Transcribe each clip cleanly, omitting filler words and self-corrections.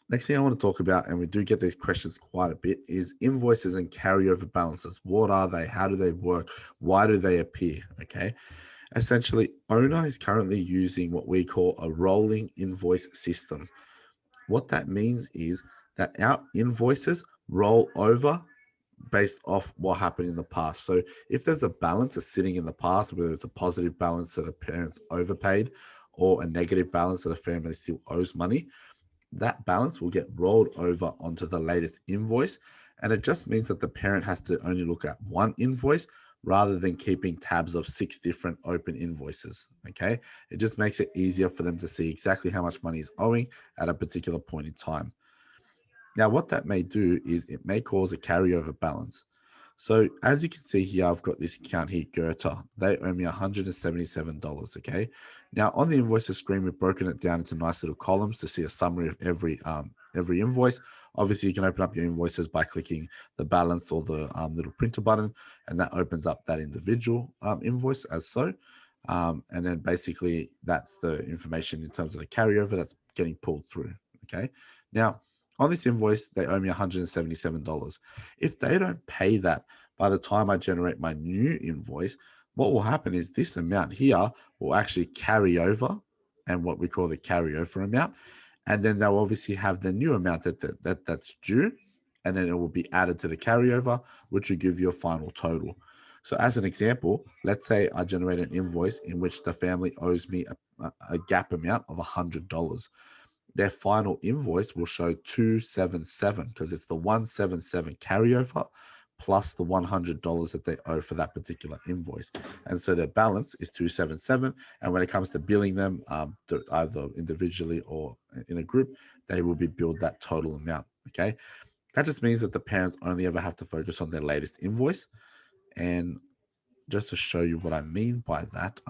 Next thing I want to talk about, and we do get these questions quite a bit, is invoices and carryover balances. What are they? How do they work? Why do they appear? Okay. Essentially, owner is currently using what we call a rolling invoice system. What that means is that our invoices roll over based off what happened in the past. So if there's a balance that's sitting in the past, whether it's a positive balance so the parents overpaid or a negative balance so the family still owes money, that balance will get rolled over onto the latest invoice. And it just means that the parent has to only look at one invoice rather than keeping tabs of 6 different open invoices. Okay. It just makes it easier for them to see exactly how much money is owing at a particular point in time. Now, what that may do is it may cause a carryover balance. So as you can see here, I've got this account here, Goethe. They owe me $177. Okay. Now on the invoices screen, we've broken it down into nice little columns to see a summary of every invoice. Obviously, you can open up your invoices by clicking the balance or the little printer button, and that opens up that individual invoice as so. And then basically that's the information in terms of the carryover that's getting pulled through. Okay. Now, on this invoice, they owe me $177. If they don't pay that by the time I generate my new invoice, what will happen is this amount here will actually carry over and what we call the carryover amount. And then they'll obviously have the new amount that's due. And then it will be added to the carryover, which will give you a final total. So, as an example, let's say I generate an invoice in which the family owes me a gap amount of $100. Their final invoice will show 277 because it's the 177 carryover plus the $100 that they owe for that particular invoice. And so their balance is 277. And when it comes to billing them, either individually or in a group, they will be billed that total amount. Okay. That just means that the parents only ever have to focus on their latest invoice. And just to show you what I mean by that,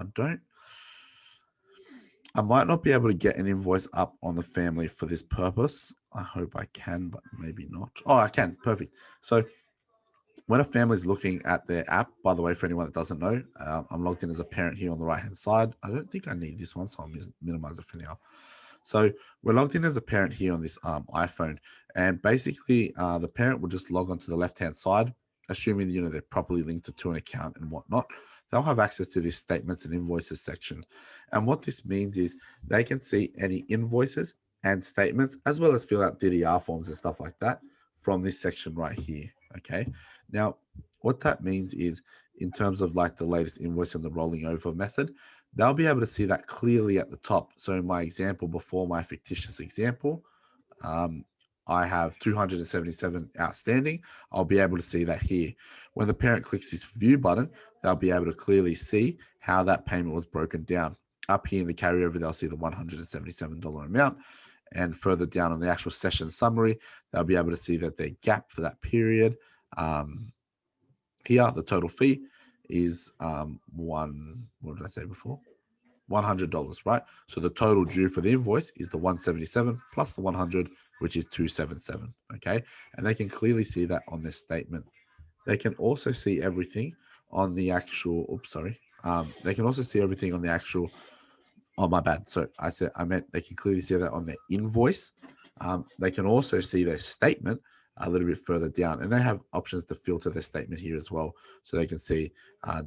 I might not be able to get an invoice up on the family for this purpose. I hope I can, but maybe not. Oh, I can. Perfect. So when a family is looking at their app, by the way, for anyone that doesn't know, I'm logged in as a parent here on the right hand side. I don't think I need this one, so I'll minimize it for now. So we're logged in as a parent here on this iPhone, and basically the parent will just log onto the left hand side, assuming they're properly linked to an account and whatnot. They'll have access to this statements and invoices section, and what this means is they can see any invoices and statements as well as fill out DDR forms and stuff like that from this section right here. Okay, now what that means is in terms of like the latest invoice and the rolling over method, they'll be able to see that clearly at the top. So in my example, before my fictitious example, um, I have 277 outstanding. I'll be able to see that here. When the parent clicks this view button, they'll be able to clearly see how that payment was broken down. Up here in the carryover, they'll see the $177 amount. And further down on the actual session summary, they'll be able to see that their gap for that period here, the total fee is what did I say before? $100, right? So the total due for the invoice is the 177 plus the 100, which is 277. Okay. And they can clearly see that on this statement. They can also see everything on the actual, oops, sorry. They can also see everything on the actual, oh, my bad. So I meant they can clearly see that on their invoice. They can also see their statement a little bit further down, and they have options to filter their statement here as well. So they can see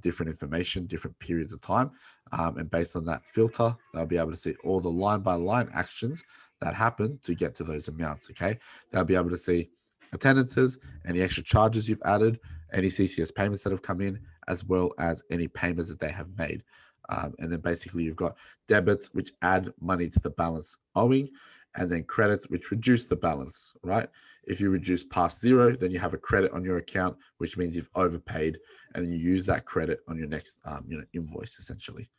different information, different periods of time. And based on that filter, they'll be able to see all the line by line actions that happen to get to those amounts. Okay. They'll be able to see attendances, any extra charges you've added, any CCS payments that have come in, as well as any payments that they have made. And then basically you've got debits, which add money to the balance owing, and then credits, which reduce the balance, right? If you reduce past zero, then you have a credit on your account, which means you've overpaid, and you use that credit on your next invoice, essentially.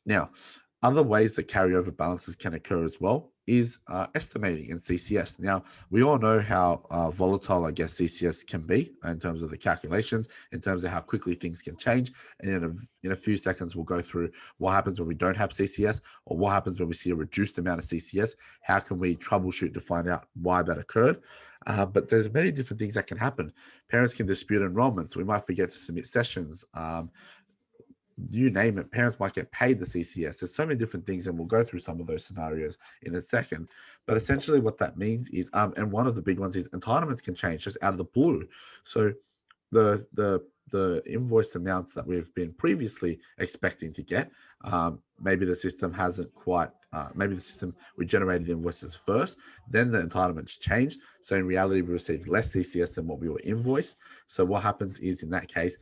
Now, other ways that carryover balances can occur as well is estimating in CCS. Now, we all know how volatile, I guess, CCS can be in terms of the calculations, in terms of how quickly things can change. And in a few seconds, we'll go through what happens when we don't have CCS or what happens when we see a reduced amount of CCS. How can we troubleshoot to find out why that occurred? But there's many different things that can happen. Parents can dispute enrollments. We might forget to submit sessions. you name it, parents might get paid the CCS. There's so many different things, and we'll go through some of those scenarios in a second. But essentially, what that means is, and one of the big ones is entitlements can change just out of the blue. So the invoice amounts that we've been previously expecting to get, maybe the system hasn't quite. Maybe the system we generated the invoices first, then the entitlements changed. So in reality, we received less CCS than what we were invoiced. So what happens is in that case,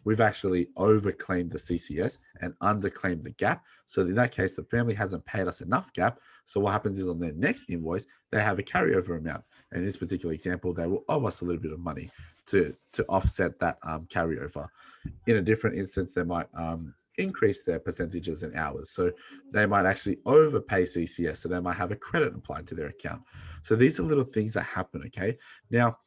we've actually overclaimed the CCS and underclaimed the gap. So in that case, the family hasn't paid us enough gap. So what happens is on their next invoice, they have a carryover amount. And in this particular example, they will owe us a little bit of money to offset that carryover. In a different instance, they might increase their percentages and hours. So they might actually overpay CCS. So they might have a credit applied to their account. So these are little things that happen. Okay. Now,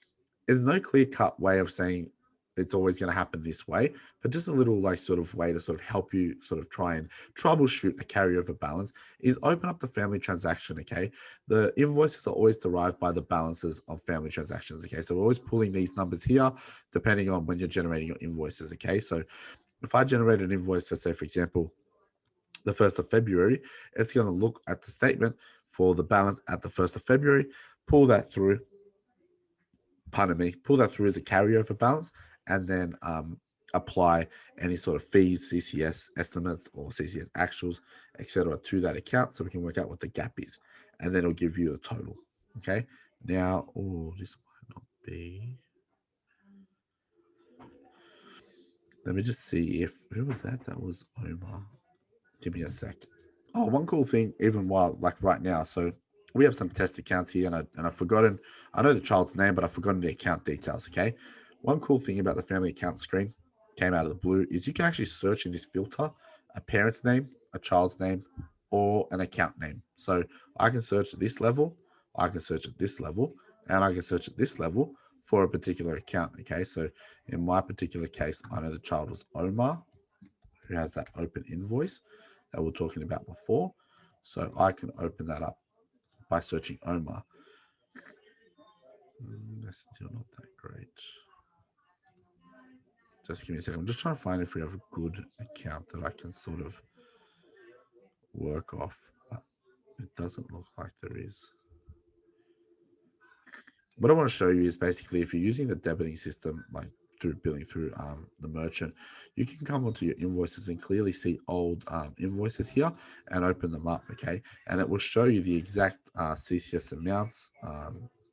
there's no clear cut way of saying it's always going to happen this way, but just a little like sort of way to sort of help you sort of try and troubleshoot a carryover balance is open up the family transaction. Okay. The invoices are always derived by the balances of family transactions. Okay. So we're always pulling these numbers here depending on when you're generating your invoices. Okay. So if I generate an invoice, let's say, for example, the 1st of February, it's going to look at the statement for the balance at the 1st of February, pull that through, pardon me, pull that through as a carryover balance, and then apply any sort of fees, CCS estimates or CCS actuals, etc., to that account so we can work out what the gap is. And then it'll give you the total. Okay. Now, oh, this might not be. Let me just see if who was that? That was Omar. Give me a sec. Oh, one cool thing, even while like right now. So we have some test accounts here, and I've forgotten. I know the child's name, but I've forgotten the account details. Okay. One cool thing about the family account screen came out of the blue is you can actually search in this filter a parent's name, a child's name, or an account name. So I can search at this level, I can search at this level, and I can search at this level for a particular account. Okay. So in my particular case, I know the child was Omar, who has that open invoice that we are talking about before. So I can open that up by searching Omar. That's still not that great. Just give me a second. I'm just trying to find if we have a good account that I can sort of work off, but it doesn't look like there is. What I want to show you is basically if you're using the debiting system, like through billing through the merchant, you can come onto your invoices and clearly see old invoices here and open them up. Okay. And it will show you the exact CCS amounts.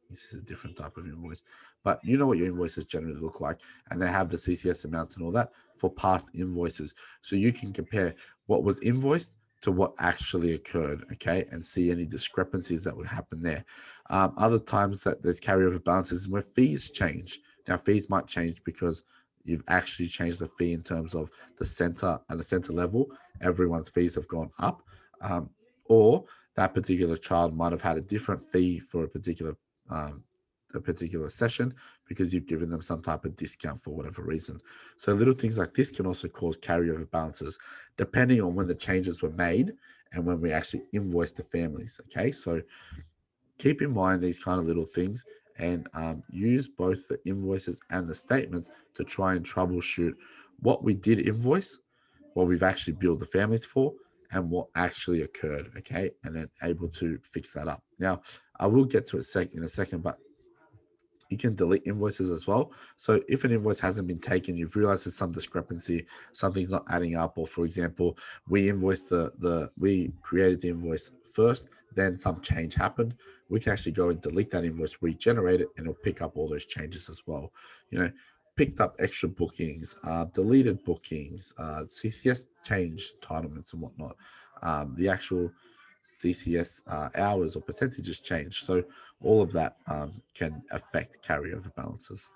This is a different type of invoice, but you know what your invoices generally look like, and they have the CCS amounts and all that for past invoices. So you can compare what was invoiced to what actually occurred, okay, and see any discrepancies that would happen there. Other times that there's carryover balances where fees change. Now, fees might change because you've actually changed the fee in terms of the center and the center level. Everyone's fees have gone up, or that particular child might have had a different fee for um, a particular session because you've given them some type of discount for whatever reason. So little things like this can also cause carryover balances depending on when the changes were made and when we actually invoice the families. Okay, so keep in mind these kind of little things and use both the invoices and the statements to try and troubleshoot what we did invoice, what we've actually billed the families for, and what actually occurred. Okay, and then able to fix that up. Now, I will get to it in a second, but you can delete invoices as well. So if an invoice hasn't been taken, you've realized there's some discrepancy, something's not adding up, or for example, we invoiced we created the invoice first, then some change happened. We can actually go and delete that invoice, regenerate it, and it'll pick up all those changes as well. You know, picked up extra bookings, deleted bookings, CCS change entitlements and whatnot. The actual CCS hours or percentages change. So all of that can affect carryover balances.